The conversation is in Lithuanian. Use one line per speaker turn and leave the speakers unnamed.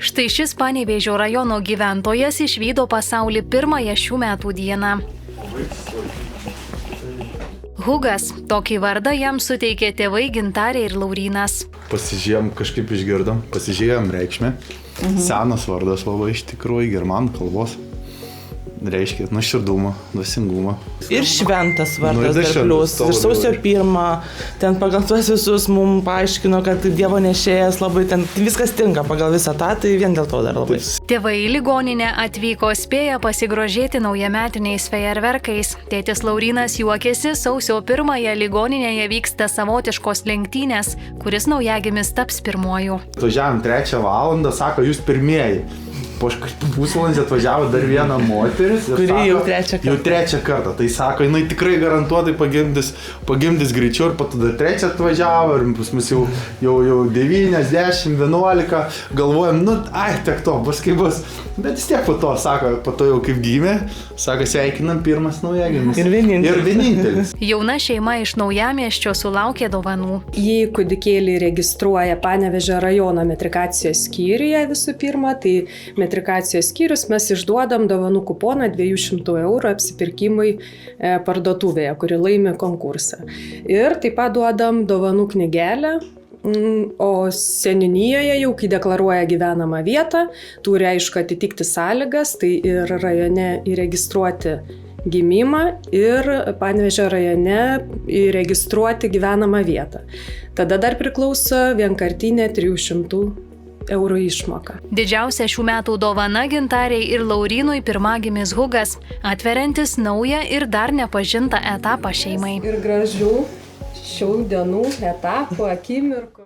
Štai šis Panevėžio rajono gyventojas išvydo pasaulį pirmąją šių metų dieną. Hugas, tokį vardą jam suteikė tėvai Gintarė ir Laurynas.
Pasižiūrėjom, kažkaip išgirdom, pasižiūrėjom reikšmę. Senas vardas labai iš tikrųjų, germanų kalbos. Reiškia nuoširdumą, dvasingumą.
Ir šventas vardas dar plius. Ir sausio 1, ten pagal tuos visus mums paaiškino, kad Dievo nešėjas labai ten viskas tinka pagal visą tą, tai vien dėl to dar labai.
Tėvai į ligoninę atvyko spėję pasigrožėti naujametiniais fejerverkais. Tėtis Laurynas juokėsi, sausio 1 ligoninėje vyksta savotiškos lenktynės, kuris naujagimis taps pirmuoju.
Atvažiavom 3 valandą, sako, jūs pirmieji. Po pusvalandžio atvažiavo dar viena moteris.
Kuri sako, jau trečią kartą.
Tai sako, jinai tikrai garantuotai pagimdys greičiau ir pato dar 3 atvažiavo ir pas mus jau 9, 10, 11. Galvojam, tiek to, bus kaip bus. Bet vis tiek po to jau kaip gimė, sako, sveikinam pirmas naujagimis.
Ir
vienintelis.
Jauna šeima iš Naujamiesčio sulaukė dovanų.
Jį kūdikėlį registruoja Panevėžio rajono metrikacijos skyriuje visų pirma, tai metrikacijos skyrius mes išduodam dovanų kuponą 200 eurų apsipirkimui parduotuvėje, kuri laimi konkursą. Ir taip pat duodam dovanų knygelę, o seniūnijoje jau, kai deklaruoja gyvenamą vietą, turi aišku atitikti sąlygas, tai ir rajone įregistruoti gimimą ir Panevėžio rajone įregistruoti gyvenamą vietą. Tada dar priklauso vienkartinė 300 eurų išmoka.
Didžiausia šių metų dovana Gintarei ir Laurynui pirmagimis Hugas, atveriantis naują ir dar nepažintą etapą šeimai.
Ir gražių šių dienų etapų, akimirkų.